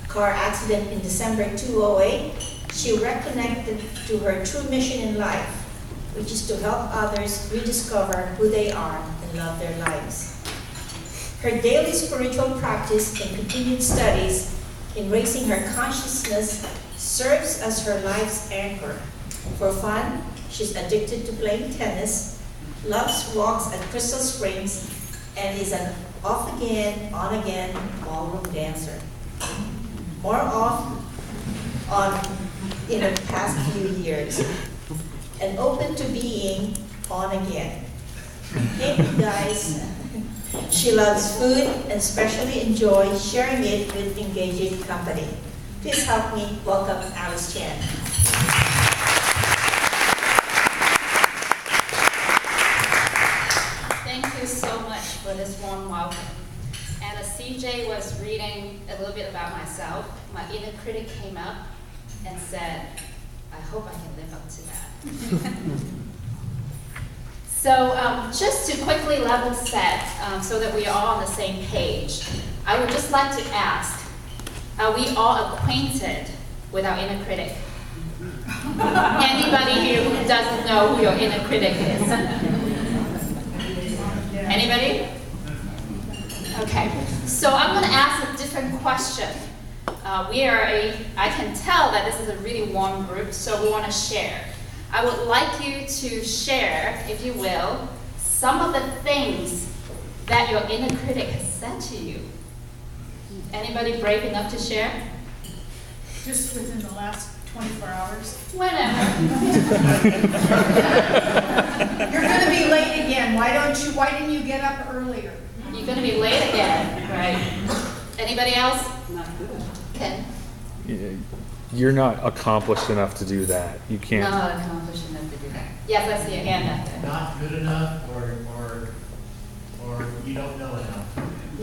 car accident in December 2008, she reconnected to her true mission in life, which is to help others rediscover who they are and love their lives. Her daily spiritual practice and continued studies in raising her consciousness serves as her life's anchor. For fun, she's addicted to playing tennis, loves walks at Crystal Springs, and is an off-again, on-again ballroom dancer. More in the past few years, and open to being on again. Hey guys, she loves food and especially enjoys sharing it with engaging company. Please help me welcome Alice Chan. Thank you so much for this warm welcome. And as CJ was reading a little bit about myself, my inner critic came up and said, I hope I can live up to that. So just to quickly level set, so that we are all on the same page, I would just like to ask, are we all acquainted with our inner critic? Anybody here who doesn't know who your inner critic is? Anybody? Okay, so I'm going to ask a different question. I can tell that this is a really warm group, so we want to share. I would like you to share, if you will, some of the things that your inner critic has said to you. Anybody brave enough to share? Just within the last 24 hours. Whenever. You're going to be late again. Why didn't you get up earlier? You're going to be late again, right? Anybody else? Not good. Ken? You're not accomplished enough to do that. You can't. Not accomplished enough to do that. Yes, I see a hand up there. Not good enough, or you don't know enough.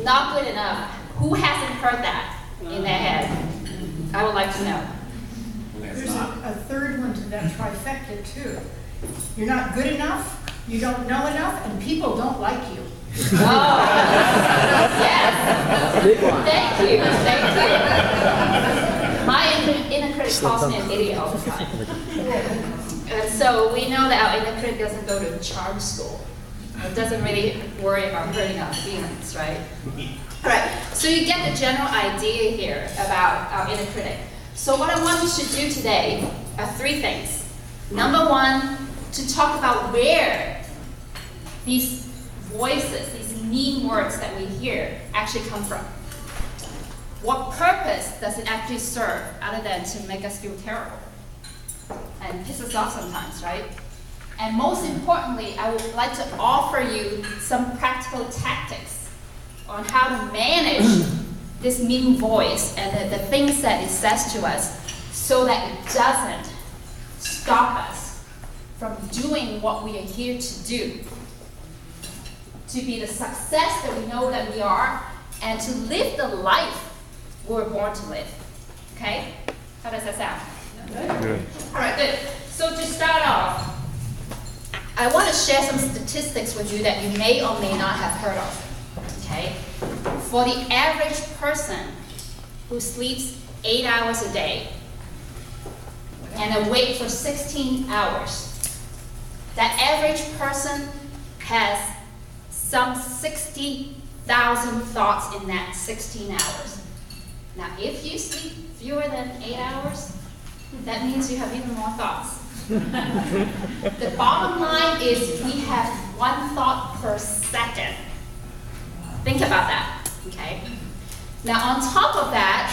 Not good enough. Who hasn't heard that in their head? I would like to know. There's a third one to that trifecta, too. You're not good enough, you don't know enough, and people don't like you. Oh, yes. Thank you. My inner critic calls me an idiot all the time. And so we know that our inner critic doesn't go to charm school. It doesn't really worry about hurting our feelings, right? Right. So you get the general idea here about our inner critic. So what I want you to do today are three things. Number one, to talk about where these voices, these mean words that we hear actually come from. What purpose does it actually serve other than to make us feel terrible and piss us off sometimes, right? And most importantly, I would like to offer you some practical tactics on how to manage this mean voice and the things that it says to us so that it doesn't stop us from doing what we are here to do, to be the success that we know that we are, and to live the life we're born to live. Okay? How does that sound? Good. All right, good. So to start off, I want to share some statistics with you that you may or may not have heard of. Okay? For the average person who sleeps 8 hours a day and awake for 16 hours, that average person has some 60,000 thoughts in that 16 hours. Now, if you sleep fewer than 8 hours, that means you have even more thoughts. The bottom line is we have one thought per second. Think about that, okay? Now, on top of that,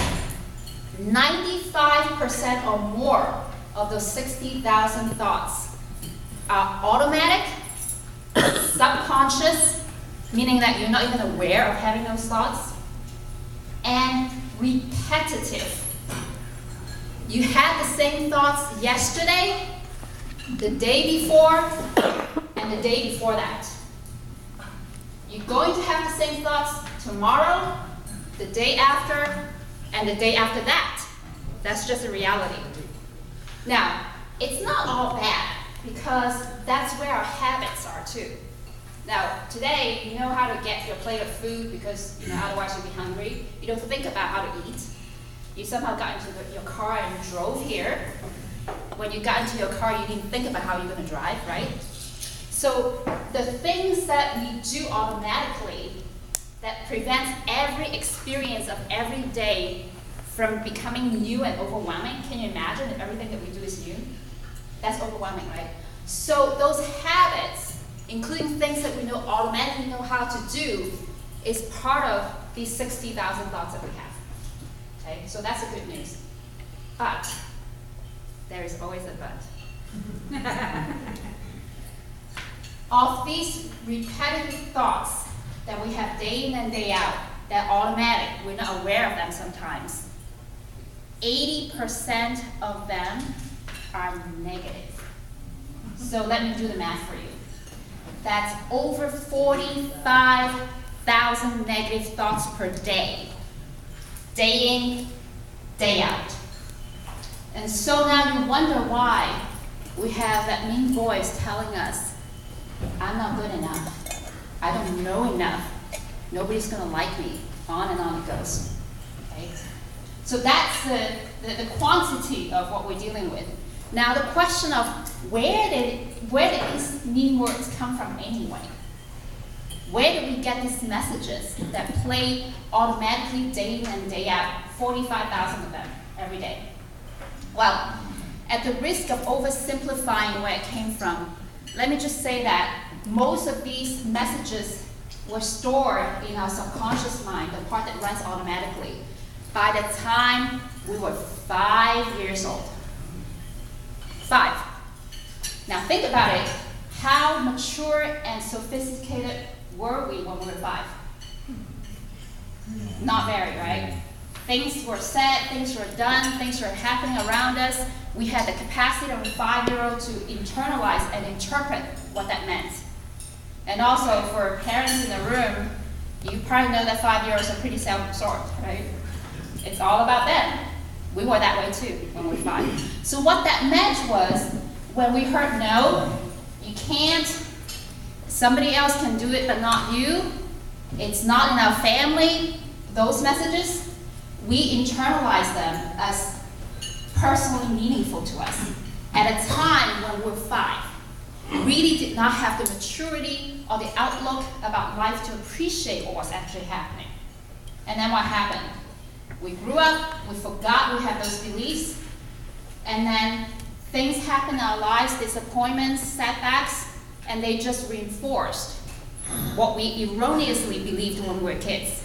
95% or more of those 60,000 thoughts are automatic, subconscious, meaning that you're not even aware of having those thoughts, and repetitive. You had the same thoughts yesterday, the day before, and the day before that. You're going to have the same thoughts tomorrow, the day after, and the day after that. That's just a reality. Now, it's not all bad, because that's where our habits are too. Now, today, you know how to get your plate of food because otherwise you'll be hungry. You don't think about how to eat. You somehow got into your car and drove here. When you got into your car, you didn't think about how you're going to drive, right? So the things that we do automatically that prevents every experience of every day from becoming new and overwhelming. Can you imagine if everything that we do is new? That's overwhelming, right? So those habits, including things that we know automatically know how to do, is part of these 60,000 thoughts that we have. Okay, so that's the good news. But there is always a but. Of these repetitive thoughts that we have day in and day out, that automatic, we're not aware of them sometimes, 80% of them are negative. So let me do the math for you. That's over 45,000 negative thoughts per day. Day in, day out. And so now you wonder why we have that mean voice telling us, I'm not good enough. I don't know enough. Nobody's going to like me. On and on it goes. Okay? So that's the quantity of what we're dealing with. Now the question of where did these mean words come from anyway? Where do we get these messages that play automatically day in and day out, 45,000 of them every day? Well, at the risk of oversimplifying where it came from, let me just say that most of these messages were stored in our subconscious mind, the part that runs automatically, by the time we were 5 years old. 5. Now think about it. How mature and sophisticated were we when we were 5? Not very, right? Things were said, things were done, things were happening around us. We had the capacity of a 5-year-old to internalize and interpret what that meant. And also for parents in the room, you probably know that 5-year-olds are pretty self-absorbed, right? It's all about them. We were that way too when we were 5. So what that meant was, when we heard no, you can't, somebody else can do it but not you, it's not in our family, those messages, we internalize them as personally meaningful to us at a time when we're 5. Really did not have the maturity or the outlook about life to appreciate what was actually happening. And then what happened? We grew up, we forgot we had those beliefs, and then things happen in our lives, disappointments, setbacks, and they just reinforced what we erroneously believed when we were kids.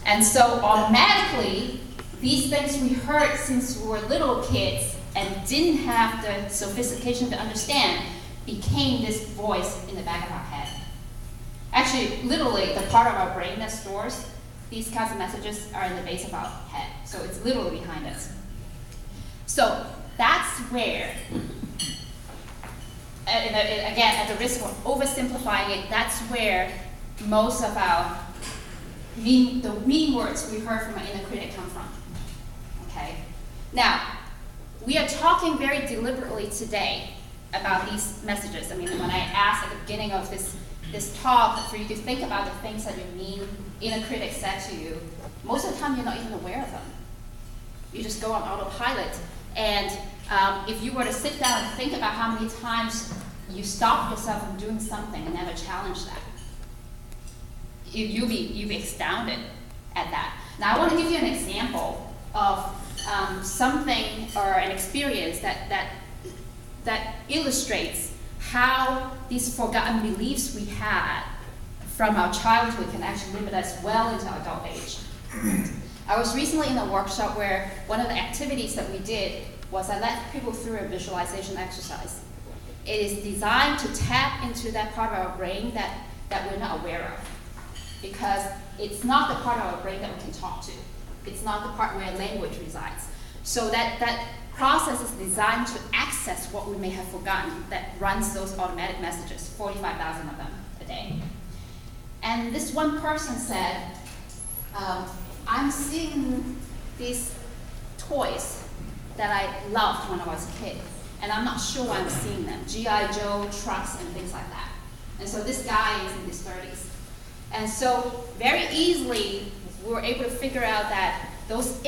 And so automatically, these things we heard since we were little kids and didn't have the sophistication to understand became this voice in the back of our head. Actually, literally, the part of our brain that stores these kinds of messages are in the base of our head. So it's literally behind us. So that's where, again, at the risk of oversimplifying it, that's where most of the mean words we heard from our inner critic come from. Okay? Now, we are talking very deliberately today about these messages. I mean, when I asked at the beginning of this talk for you to think about the things that your mean inner critic said to you, most of the time you're not even aware of them. You just go on autopilot. And if you were to sit down and think about how many times you stopped yourself from doing something and never challenged that, you'd be astounded at that. Now I want to give you an example of something or an experience that illustrates how these forgotten beliefs we had from our childhood can actually limit us well into our adult age. I was recently in a workshop where one of the activities that we did was I led people through a visualization exercise. It is designed to tap into that part of our brain that we're not aware of, because it's not the part of our brain that we can talk to. It's not the part where language resides. So that process is designed to access what we may have forgotten that runs those automatic messages, 45,000 of them a day. And this one person said, I'm seeing these toys that I loved when I was a kid, and I'm not sure why I'm seeing them. G.I. Joe, trucks, and things like that. And so this guy is in his 30s. And so very easily, we were able to figure out that those